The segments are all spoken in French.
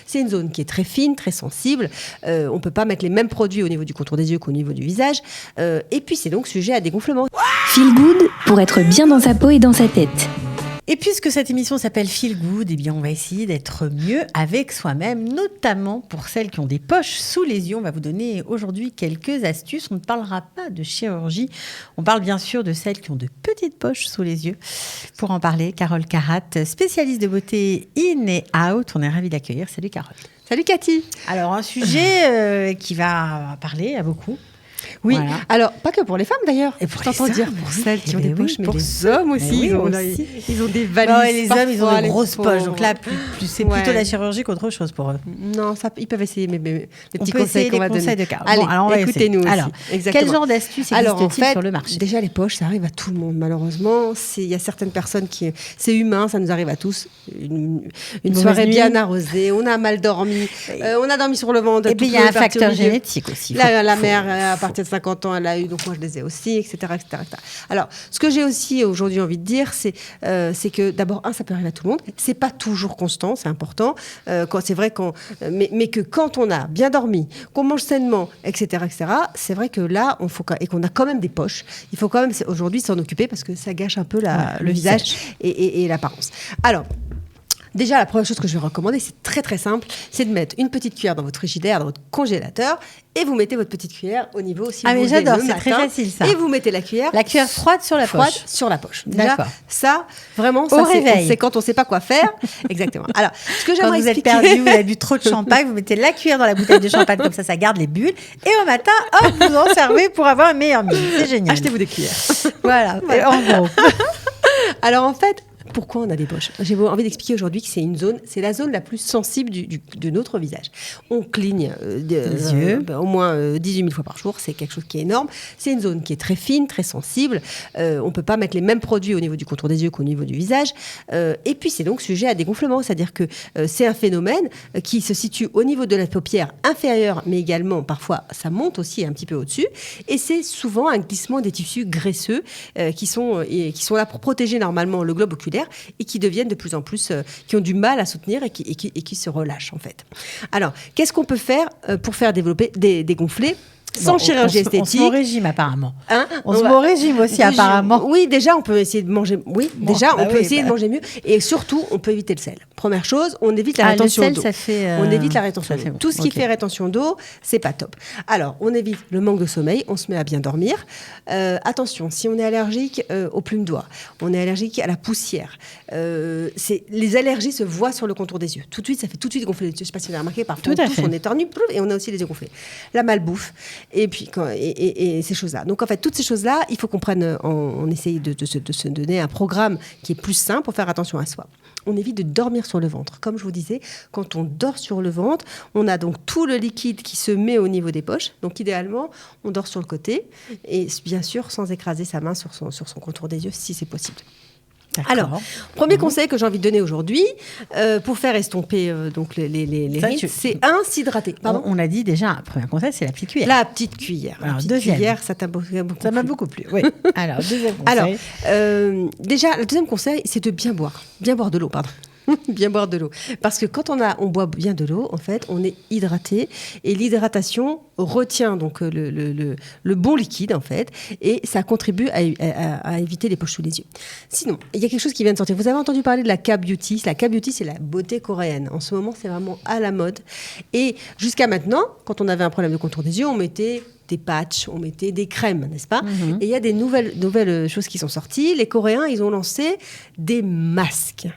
C'est une zone qui est très fine, très sensible. On ne peut pas mettre les mêmes produits au niveau du contour des yeux qu'au niveau du visage. Et puis, c'est donc sujet à dégonflement. Feel Good pour être bien dans sa peau et dans sa tête. Et puisque cette émission s'appelle Feel Good, eh bien on va essayer d'être mieux avec soi-même, notamment pour celles qui ont des poches sous les yeux. On va vous donner aujourd'hui quelques astuces. On ne parlera pas de chirurgie. On parle bien sûr de celles qui ont de petites poches sous les yeux. Pour en parler, Carole Carat, spécialiste de beauté in et out. On est ravis d'accueillir. Salut Carole. Salut Cathy. Alors un sujet qui va parler à beaucoup. Oui, voilà. Alors pas que pour les femmes d'ailleurs. Et pour t'entends les dire hommes, pour oui. celles qui ont des poches, mais pour les hommes aussi, ils ont des valises. Non, et les hommes, ils ont parfois, des grosses poches. pauvres. Donc là, c'est plutôt la chirurgie qu'autre chose pour eux. Non, ça, ils peuvent essayer les petits On peut essayer conseils qu'on les va conseils donner. de Carole. Allez, Bon, alors on va écoutez-nous aussi. Alors, Exactement. quel genre d'astuces Alors, existe-t-il sur le marché? Déjà les poches, ça arrive à tout le monde malheureusement. Il y a certaines personnes qui, c'est humain, ça nous arrive à tous. Une soirée bien arrosée, on a mal dormi, on a dormi sur le ventre. Et puis il y a un facteur génétique aussi. La mère, à partir de 50 ans, elle a eu, donc moi je les ai aussi, etc. Alors, ce que j'ai aussi aujourd'hui envie de dire, c'est que d'abord, ça peut arriver à tout le monde. C'est pas toujours constant, c'est important. C'est vrai mais que quand on a bien dormi, qu'on mange sainement, etc., c'est vrai que là, et qu'on a quand même des poches, il faut quand même aujourd'hui s'en occuper parce que ça gâche un peu le visage et l'apparence. Alors, déjà, la première chose que je vais recommander, c'est très très simple, c'est de mettre une petite cuillère dans votre frigidaire, dans votre congélateur, et vous mettez votre petite cuillère au niveau si vous mais voulez j'adore, le c'est matin, très facile ça. Et vous mettez la cuillère froide sur la poche. Déjà, d'accord. Ça, vraiment, Au réveil. c'est quand on ne sait pas quoi faire. Exactement. Alors, ce que Quand j'aimerais vous êtes expliquer... perdu, vous avez bu trop de champagne, vous mettez la cuillère dans la bouteille de champagne, comme ça garde les bulles. Et au matin, hop, vous en servez pour avoir un meilleur midi. C'est génial. Achetez-vous des cuillères. Voilà. Et en gros. Alors, en fait... Pourquoi on a des poches? J'ai envie d'expliquer aujourd'hui que c'est la zone la plus sensible de notre visage. On cligne les yeux au moins 18 000 fois par jour, c'est quelque chose qui est énorme. C'est une zone qui est très fine, très sensible. On ne peut pas mettre les mêmes produits au niveau du contour des yeux qu'au niveau du visage. Et puis c'est donc sujet à dégonflement, c'est-à-dire que c'est un phénomène qui se situe au niveau de la paupière inférieure, mais également parfois ça monte aussi un petit peu au-dessus. Et c'est souvent un glissement des tissus graisseux qui sont là pour protéger normalement le globe oculaire et qui deviennent de plus en plus, qui ont du mal à soutenir et qui se relâchent en fait. Alors, qu'est-ce qu'on peut faire pour faire dégonfler sans chirurgie esthétique? On se met au régime apparemment. On se met au régime aussi apparemment. Oui, déjà on peut essayer de manger. Oui, essayer de manger mieux et surtout on peut éviter le sel. Première chose, on évite la rétention d'eau. On évite la rétention d'eau. Tout ce qui fait rétention d'eau, c'est pas top. Alors, on évite le manque de sommeil, on se met à bien dormir. Attention, si on est allergique aux plumes d'oie, on est allergique à la poussière. Les allergies se voient sur le contour des yeux. Tout de suite, ça fait tout de suite gonfler les yeux. Je ne sais pas si vous avez remarqué, parfois on éternue et on a aussi les yeux gonflés. La malbouffe. Et puis et ces choses-là. Donc en fait, toutes ces choses-là, il faut qu'on prenne, on essaye de se donner un programme qui est plus simple pour faire attention à soi. On évite de dormir sur le ventre. Comme je vous disais, quand on dort sur le ventre, on a donc tout le liquide qui se met au niveau des poches. Donc idéalement, on dort sur le côté et bien sûr sans écraser sa main sur son contour des yeux si c'est possible. D'accord. Alors, premier conseil que j'ai envie de donner aujourd'hui pour faire estomper donc les rides, c'est s'hydrater. On a dit déjà, un premier conseil, c'est la petite cuillère. La petite cuillère. Alors, deuxième cuillère, ça m'a beaucoup plu. Oui. Alors, deuxième conseil. Alors, déjà, le deuxième conseil, c'est de bien boire de l'eau, pardon. Bien boire de l'eau. Parce que quand on boit bien de l'eau, en fait, on est hydraté. Et l'hydratation retient donc le bon liquide, en fait. Et ça contribue à éviter les poches sous les yeux. Sinon, il y a quelque chose qui vient de sortir. Vous avez entendu parler de la K-Beauty. La K-Beauty, c'est la beauté coréenne. En ce moment, c'est vraiment à la mode. Et jusqu'à maintenant, quand on avait un problème de contour des yeux, on mettait des patchs, on mettait des crèmes, n'est-ce pas? Et il y a des nouvelles choses qui sont sorties. Les Coréens, ils ont lancé des masques.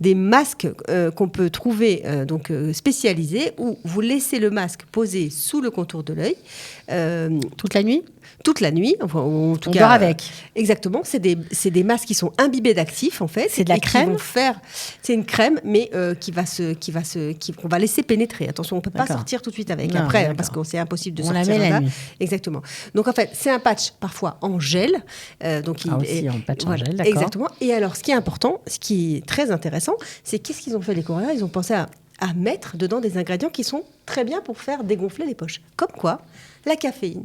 Des masques qu'on peut trouver spécialisés où vous laissez le masque posé sous le contour de l'œil. Toute la nuit? Toute la nuit. Enfin, en tout cas, dort avec. Exactement. C'est des masques qui sont imbibés d'actifs, en fait. C'est de la crème? C'est une crème, mais qu'on va laisser pénétrer. Attention, on ne peut pas sortir tout de suite avec. Après, parce que c'est impossible de sortir. On la met la nuit. Exactement. Donc, en fait, c'est un patch parfois en gel. Aussi en patch en gel, d'accord. Exactement. Et alors, ce qui est important, ce qui est très intéressant, c'est qu'est-ce qu'ils ont fait les Coréens? Ils ont pensé à mettre dedans des ingrédients qui sont très bien pour faire dégonfler les poches. Comme quoi? La caféine.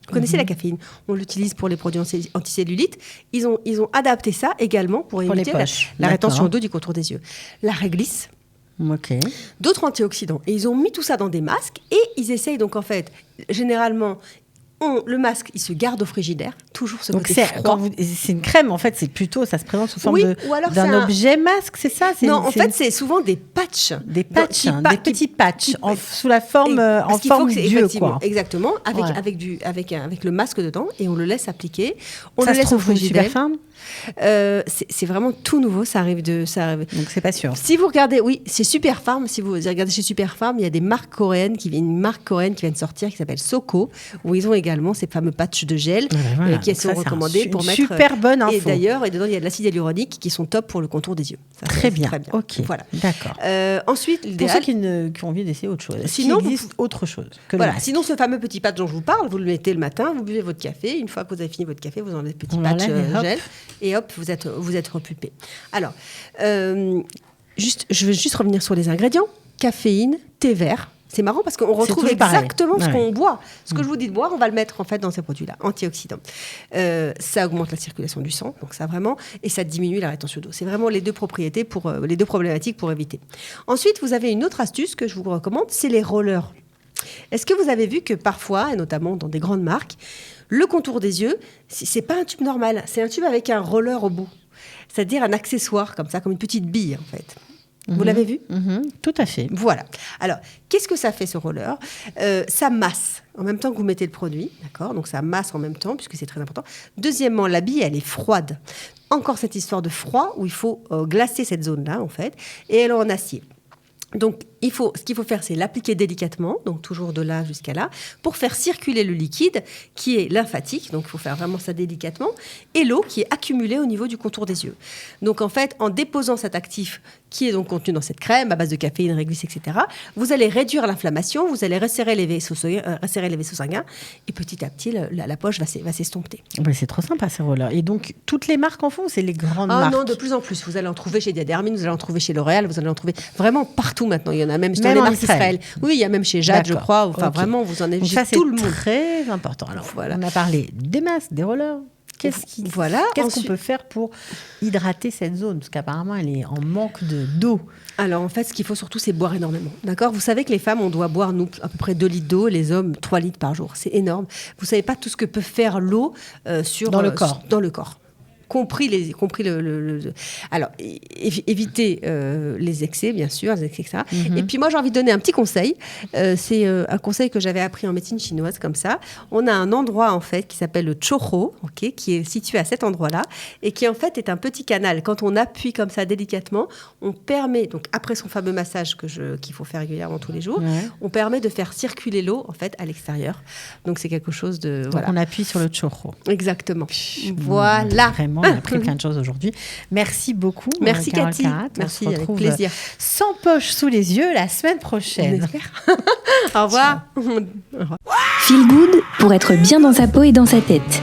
Vous connaissez la caféine? On l'utilise pour les produits anticellulites. Ils ont adapté ça également pour éviter la rétention d'eau du contour des yeux. La réglisse. d'autres antioxydants. Et ils ont mis tout ça dans des masques et ils essayent donc en fait, généralement, le masque, il se garde au frigidaire, toujours ce côté froid. C'est une crème, en fait, c'est plutôt, ça se présente sous forme d'un objet masque, c'est ça? Non, en fait, c'est souvent des patchs. Des patchs, des petits patchs, sous la forme, en forme d'yeux, quoi. Exactement, avec le masque dedans, et on le laisse appliquer. Ça le laisse au frigidaire. C'est vraiment tout nouveau, ça arrive. Donc c'est pas sûr. Si vous regardez, oui, c'est Superpharm. Si vous regardez chez Superpharm, il y a des marques coréennes qui viennent de sortir qui s'appelle Soko, où ils ont également ces fameux patchs de gel qui sont recommandés pour mettre. Super bonne info. Et d'ailleurs, dedans il y a de l'acide hyaluronique qui sont top pour le contour des yeux. Ça, très bien. Ok. Voilà. D'accord. Ensuite, pour ceux qui ont envie d'essayer autre chose. Sinon, il existe autre chose que voilà. Sinon, ce fameux petit patch dont je vous parle, vous le mettez le matin, vous buvez votre café. Une fois que vous avez fini votre café, vous enlevez le petit patch gel et hop, vous êtes repulpé. Alors, je veux juste revenir sur les ingrédients. Caféine, thé vert. C'est marrant parce qu'on retrouve exactement ce qu'on boit. Ce que je vous dis de boire, on va le mettre en fait dans ces produits-là, antioxydants. Ça augmente la circulation du sang, donc ça vraiment, et ça diminue la rétention d'eau. C'est vraiment les deux problématiques pour éviter. Ensuite, vous avez une autre astuce que je vous recommande, c'est les rollers. Est-ce que vous avez vu que parfois, et notamment dans des grandes marques, le contour des yeux, c'est pas un tube normal, c'est un tube avec un roller au bout. C'est-à-dire un accessoire comme ça, comme une petite bille en fait. Vous l'avez vu ? Tout à fait. Voilà. Alors, qu'est-ce que ça fait ce roller ? Ça masse en même temps que vous mettez le produit, d'accord ? Donc ça masse en même temps puisque c'est très important. Deuxièmement, la bille, elle est froide. Encore cette histoire de froid où il faut glacer cette zone-là en fait, et elle est en acier. Donc, ce qu'il faut faire, c'est l'appliquer délicatement, donc toujours de là jusqu'à là, pour faire circuler le liquide qui est lymphatique, donc il faut faire vraiment ça délicatement, et l'eau qui est accumulée au niveau du contour des yeux. Donc, en fait, en déposant cet actif qui est donc contenu dans cette crème à base de caféine, réglisse, etc., vous allez réduire l'inflammation, vous allez resserrer les vaisseaux sanguins, et petit à petit, la poche va s'estomper. C'est trop sympa ces rollers. Et donc, toutes les marques en font, c'est les grandes marques? Non, de plus en plus. Vous allez en trouver chez Diadermine, vous allez en trouver chez L'Oréal, vous allez en trouver vraiment partout maintenant. Il y en a même dans les marques Israël. Oui, il y a même chez Jade, je crois. Enfin, vraiment, vous en avez chez tout le monde. C'est très important. Alors, on a parlé des masques, des rollers. Qu'est-ce qu'on peut faire pour hydrater cette zone ? Parce qu'apparemment, elle est en manque d'eau. Alors, en fait, ce qu'il faut surtout, c'est boire énormément. D'accord ? Vous savez que les femmes, on doit boire, nous, à peu près 2 litres d'eau. Les hommes, 3 litres par jour. C'est énorme. Vous ne savez pas tout ce que peut faire l'eau dans le corps. Compris alors, éviter les excès, bien sûr, etc. Et puis moi, j'ai envie de donner un petit conseil. C'est un conseil que j'avais appris en médecine chinoise, comme ça. On a un endroit, en fait, qui s'appelle le choho, qui est situé à cet endroit-là, et qui, en fait, est un petit canal. Quand on appuie comme ça délicatement, on permet, donc après son fameux massage qu'il faut faire régulièrement tous les jours, on permet de faire circuler l'eau, en fait, à l'extérieur. Donc, c'est quelque chose de... Donc, on appuie sur le choho. Exactement. Voilà. Vraiment. On a appris plein de choses aujourd'hui. Merci beaucoup. Merci Carole Cathy. Carat. Merci, avec plaisir. Sans poche sous les yeux la semaine prochaine. Au revoir. Feel Good pour être bien dans sa peau et dans sa tête.